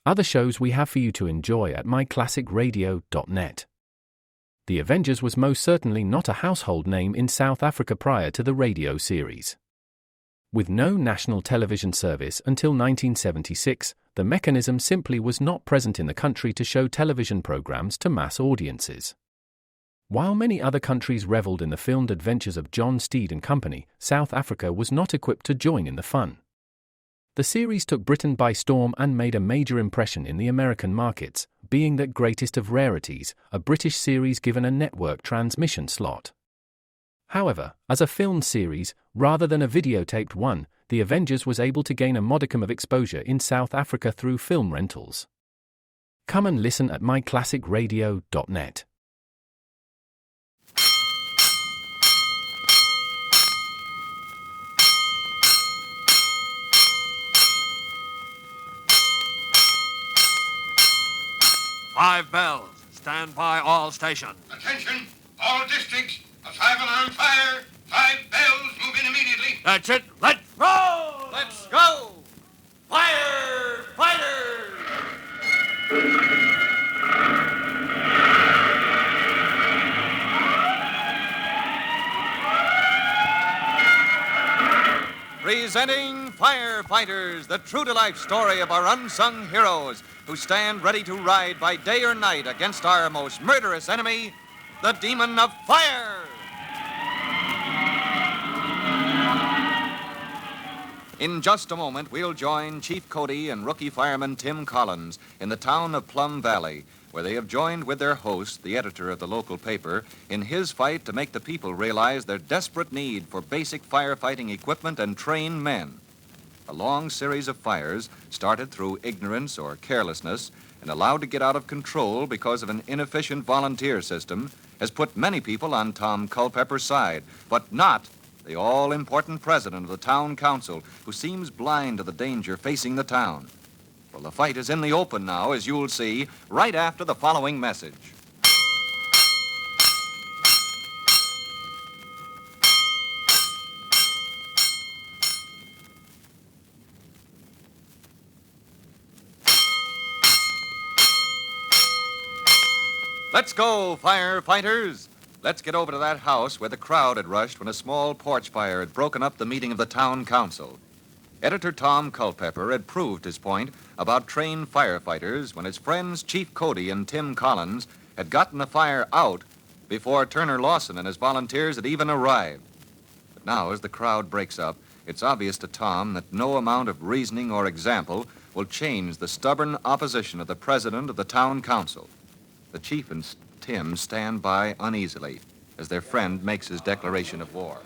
other shows we have for you to enjoy at myclassicradio.net. The Avengers was most certainly not a household name in South Africa prior to the radio series. With no national television service until 1976, the mechanism simply was not present in the country to show television programs to mass audiences. While many other countries reveled in the filmed adventures of John Steed and company, South Africa was not equipped to join in the fun. The series took Britain by storm and made a major impression in the American markets, being that greatest of rarities, a British series given a network transmission slot. However, as a filmed series, rather than a videotaped one, The Avengers was able to gain a modicum of exposure in South Africa through film rentals. Come and listen at myclassicradio.net. Five bells. Stand by all stations. Attention, all districts. A five-alarm fire. 5 bells. Move in immediately. That's it. Let's roll. Let's go. Firefighters! Presenting Firefighters, the true-to-life story of our unsung heroes who stand ready to ride by day or night against our most murderous enemy, the demon of fire. In just a moment, we'll join Chief Cody and rookie fireman Tim Collins in the town of Plum Valley, where they have joined with their host, the editor of the local paper, in his fight to make the people realize their desperate need for basic firefighting equipment and trained men. A long series of fires, started through ignorance or carelessness and allowed to get out of control because of an inefficient volunteer system, has put many people on Tom Culpepper's side, but not the all-important president of the town council, who seems blind to the danger facing the town. Well, the fight is in the open now, as you'll see, right after the following message. Let's go, firefighters! Let's get over to that house where the crowd had rushed when a small porch fire had broken up the meeting of the town council. Editor Tom Culpepper had proved his point about trained firefighters when his friends Chief Cody and Tim Collins had gotten the fire out before Turner Lawson and his volunteers had even arrived. But now, as the crowd breaks up, it's obvious to Tom that no amount of reasoning or example will change the stubborn opposition of the president of the town council. The chief and Tim stand by uneasily as their friend makes his declaration of war.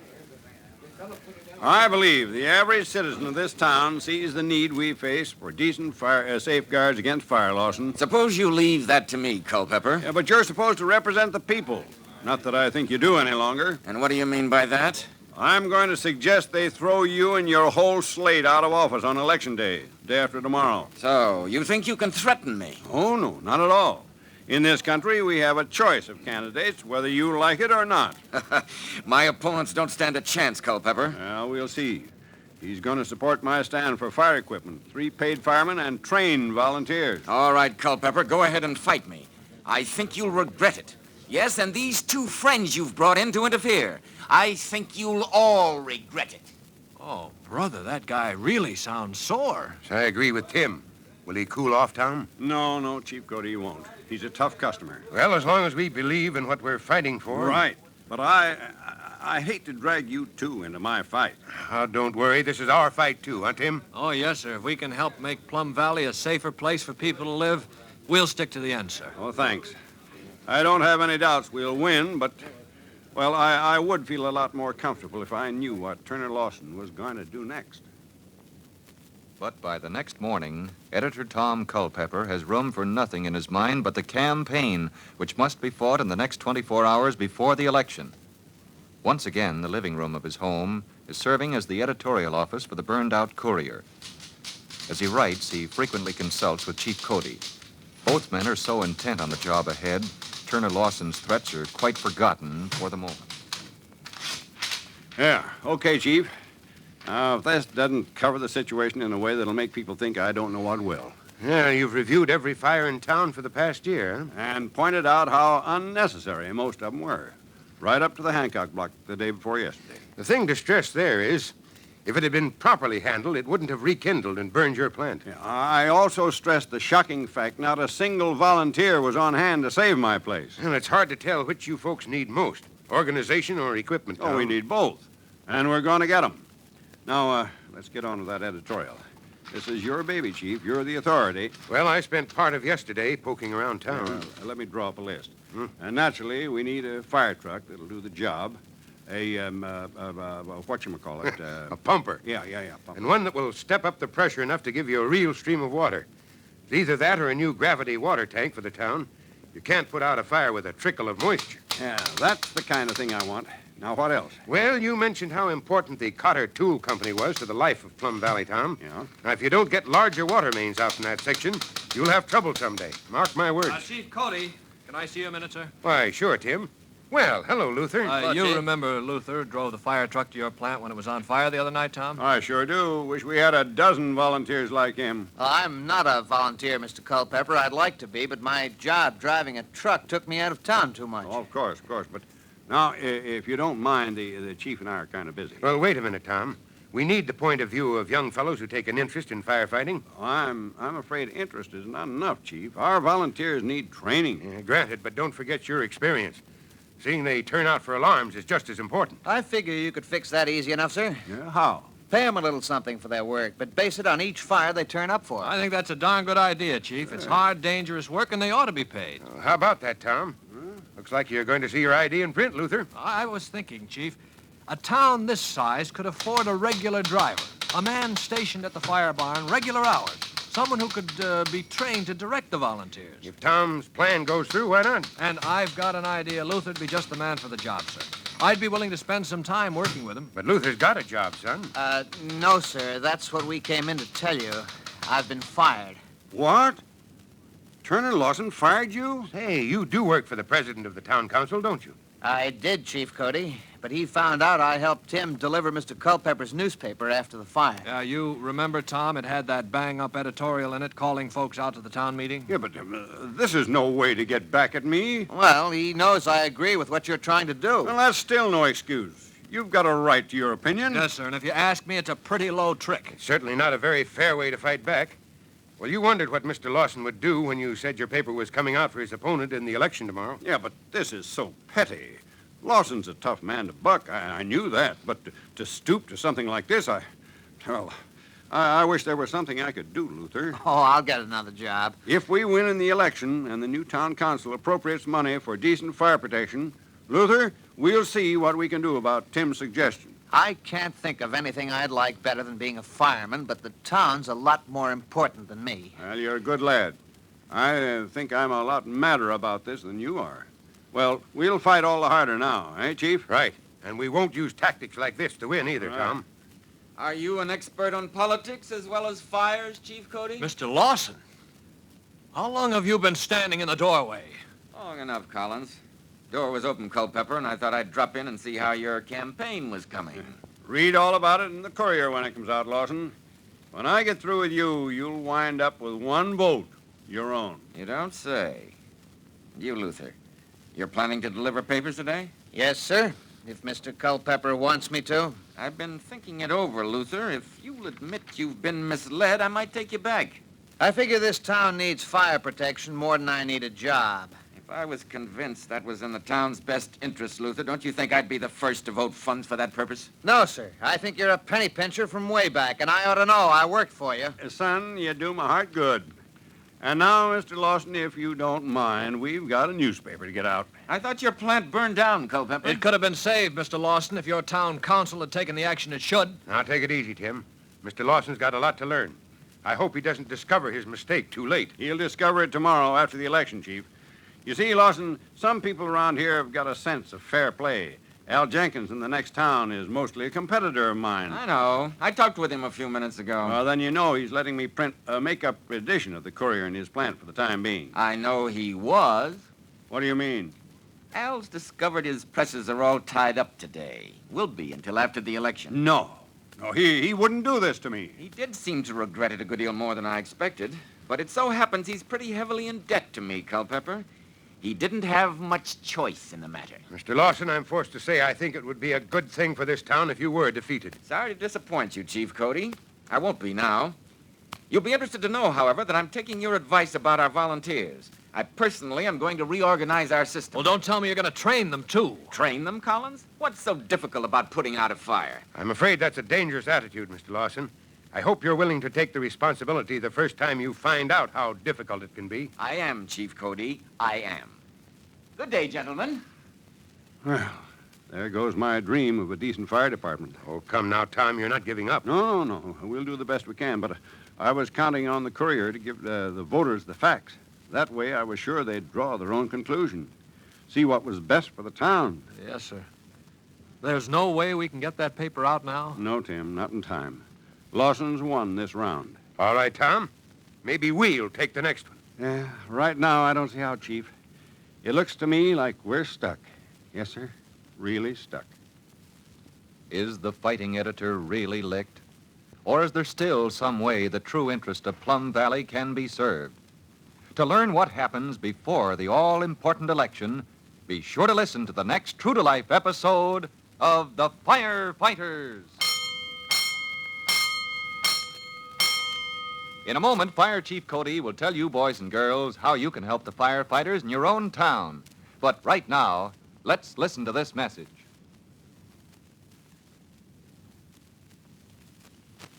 I believe the average citizen of this town sees the need we face for decent safeguards against fire, Lawson. Suppose you leave that to me, Culpepper. Yeah, but you're supposed to represent the people. Not that I think you do any longer. And what do you mean by that? I'm going to suggest they throw you and your whole slate out of office on Election Day, day after tomorrow. So, you think you can threaten me? Oh, no, not at all. In this country, we have a choice of candidates, whether you like it or not. My opponents don't stand a chance, Culpepper. Well, we'll see. He's going to support my stand for fire equipment, 3 paid firemen, and trained volunteers. All right, Culpepper, go ahead and fight me. I think you'll regret it. Yes, and these 2 friends you've brought in to interfere. I think you'll all regret it. Oh, brother, that guy really sounds sore. I agree with Tim. Will he cool off, Tom? No, Chief Cody, he won't. He's a tough customer. Well, as long as we believe in what we're fighting for. Right. But I hate to drag you two into my fight. Oh, don't worry. This is our fight, too, huh, Tim? Oh, yes, sir. If we can help make Plum Valley a safer place for people to live, we'll stick to the end, sir. Oh, thanks. I don't have any doubts we'll win, but, well, I would feel a lot more comfortable if I knew what Turner Lawson was going to do next. But by the next morning, Editor Tom Culpepper has room for nothing in his mind but the campaign, which must be fought in the next 24 hours before the election. Once again, the living room of his home is serving as the editorial office for the burned-out Courier. As he writes, he frequently consults with Chief Cody. Both men are so intent on the job ahead, Turner Lawson's threats are quite forgotten for the moment. Yeah, okay, Chief. If this doesn't cover the situation in a way that'll make people think I don't know what will. Yeah, you've reviewed every fire in town for the past year, huh? And pointed out how unnecessary most of them were. Right up to the Hancock block the day before yesterday. The thing to stress there is, if it had been properly handled, it wouldn't have rekindled and burned your plant. Yeah, I also stressed the shocking fact not a single volunteer was on hand to save my place. And it's hard to tell which you folks need most, organization or equipment. Oh, we need both. And we're going to get them. Now, let's get on to that editorial. This is your baby, Chief. You're the authority. Well, I spent part of yesterday poking around town. Let me draw up a list. And naturally, we need a fire truck that'll do the job. Whatchamacallit? A pumper. Yeah, pumper. And one that will step up the pressure enough to give you a real stream of water. It's either that or a new gravity water tank for the town. You can't put out a fire with a trickle of moisture. Yeah, that's the kind of thing I want. Now, what else? Well, you mentioned how important the Cotter Tool Company was to the life of Plum Valley, Tom. Yeah? Now, if you don't get larger water mains out in that section, you'll have trouble someday. Mark my words. Chief Cody, can I see you a minute, sir? Why, sure, Tim. Well, hello, Luther. You remember Luther drove the fire truck to your plant when it was on fire the other night, Tom? I sure do. Wish we had a dozen volunteers like him. I'm not a volunteer, Mr. Culpepper. I'd like to be, but my job driving a truck took me out of town too much. Oh, of course. But now, if you don't mind, the chief and I are kind of busy. Well, wait a minute, Tom. We need the point of view of young fellows who take an interest in firefighting. I'm afraid interest is not enough, Chief. Our volunteers need training. Yeah, granted, but don't forget your experience. Seeing they turn out for alarms is just as important. I figure you could fix that easy enough, sir. Yeah, how? Pay them a little something for their work, but base it on each fire they turn up for. I think that's a darn good idea, Chief. It's hard, dangerous work, and they ought to be paid. How about that, Tom? Looks like you're going to see your ID in print, Luther. I was thinking, Chief, a town this size could afford a regular driver, a man stationed at the fire barn, regular hours, someone who could be trained to direct the volunteers. If Tom's plan goes through, why not? And I've got an idea Luther'd be just the man for the job, sir. I'd be willing to spend some time working with him. But Luther's got a job, son. No, sir. That's what we came in to tell you. I've been fired. What? Turner Lawson fired you? Hey, you do work for the president of the town council, don't you? I did, Chief Cody, but he found out I helped him deliver Mr. Culpepper's newspaper after the fire. You remember, Tom, it had that bang-up editorial in it calling folks out to the town meeting? Yeah, but this is no way to get back at me. Well, he knows I agree with what you're trying to do. Well, that's still no excuse. You've got a right to your opinion. Yes, sir, and if you ask me, it's a pretty low trick. It's certainly not a very fair way to fight back. Well, you wondered what Mr. Lawson would do when you said your paper was coming out for his opponent in the election tomorrow. Yeah, but this is so petty. Lawson's a tough man to buck. I knew that. But to stoop to something like this, I wish there was something I could do, Luther. Oh, I'll get another job. If we win in the election and the new town council appropriates money for decent fire protection, Luther, we'll see what we can do about Tim's suggestion. I can't think of anything I'd like better than being a fireman, but the town's a lot more important than me. Well, you're a good lad. I think I'm a lot madder about this than you are. Well, we'll fight all the harder now, eh, Chief? Right. And we won't use tactics like this to win either, Right. Tom. Are you an expert on politics as well as fires, Chief Cody? Mr. Lawson, how long have you been standing in the doorway? Long enough, Collins. Door was open, Culpepper, and I thought I'd drop in and see how your campaign was coming. Read all about it in the Courier when it comes out, Lawson. When I get through with you, you'll wind up with one vote, your own. You don't say. You, Luther, you're planning to deliver papers today? Yes, sir, if Mr. Culpepper wants me to. I've been thinking it over, Luther. If you'll admit you've been misled, I might take you back. I figure this town needs fire protection more than I need a job. If I was convinced that was in the town's best interest, Luther, don't you think I'd be the first to vote funds for that purpose? No, sir. I think you're a penny pincher from way back, and I ought to know. I worked for you. Son, you do my heart good. And now, Mr. Lawson, if you don't mind, we've got a newspaper to get out. I thought your plant burned down, Culpepper. It could have been saved, Mr. Lawson, if your town council had taken the action it should. Now, take it easy, Tim. Mr. Lawson's got a lot to learn. I hope he doesn't discover his mistake too late. He'll discover it tomorrow after the election, Chief. You see, Lawson, some people around here have got a sense of fair play. Al Jenkins in the next town is mostly a competitor of mine. I know. I talked with him a few minutes ago. Well, then you know he's letting me print a make-up edition of the Courier in his plant for the time being. I know he was. What do you mean? Al's discovered his presses are all tied up today. Will be until after the election. No, he wouldn't do this to me. He did seem to regret it a good deal more than I expected. but it so happens he's pretty heavily in debt to me, Culpepper. He didn't have much choice in the matter. Mr. Lawson, I'm forced to say I think it would be a good thing for this town if you were defeated. Sorry to disappoint you, Chief Cody. I won't be now. You'll be interested to know, however, that I'm taking your advice about our volunteers. I personally am going to reorganize our system. Well, don't tell me you're going to train them, too. Train them, Collins? What's so difficult about putting out a fire? I'm afraid that's a dangerous attitude, Mr. Lawson. I hope you're willing to take the responsibility the first time you find out how difficult it can be. I am, Chief Cody. I am. Good day, gentlemen. Well, there goes my dream of a decent fire department. Oh, come now, Tom. You're not giving up. No. We'll do the best we can, but I was counting on the courier to give the voters the facts. That way, I was sure they'd draw their own conclusion. See what was best for the town. Yes, sir. There's no way we can get that paper out now? No, Tim, not in time. Lawson's won this round. All right, Tom. Maybe we'll take the next one. Yeah, right now, I don't see how, Chief. It looks to me like we're stuck. Yes, sir. Really stuck. Is the fighting editor really licked? Or is there still some way the true interest of Plum Valley can be served? To learn what happens before the all-important election, be sure to listen to the next true-to-life episode of The Firefighters. In a moment, Fire Chief Cody will tell you, boys and girls, how you can help the firefighters in your own town. But right now, let's listen to this message.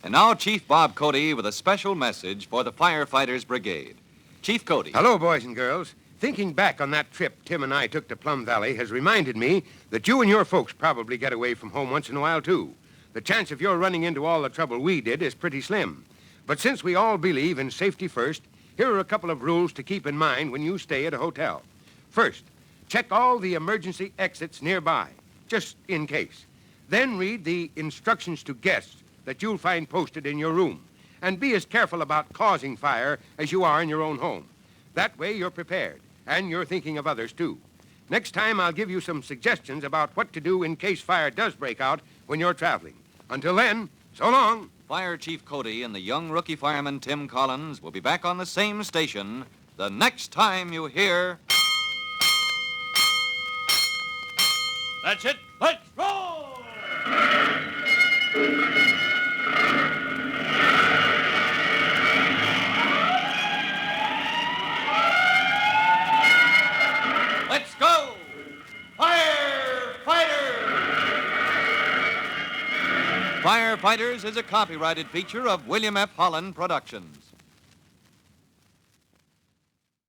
And now, Chief Bob Cody with a special message for the Firefighters Brigade. Chief Cody. Hello, boys and girls. Thinking back on that trip Tim and I took to Plum Valley has reminded me that you and your folks probably get away from home once in a while, too. The chance of your running into all the trouble we did is pretty slim. But since we all believe in safety first, here are a couple of rules to keep in mind when you stay at a hotel. First, check all the emergency exits nearby, just in case. Then read the instructions to guests that you'll find posted in your room. And be as careful about causing fire as you are in your own home. That way you're prepared, and you're thinking of others, too. Next time, I'll give you some suggestions about what to do in case fire does break out when you're traveling. Until then, so long. Fire Chief Cody and the young rookie fireman Tim Collins will be back on the same station the next time you hear... That's it. Let's roll! Let's go! Firefighter! Firefighters is a copyrighted feature of William F. Holland Productions.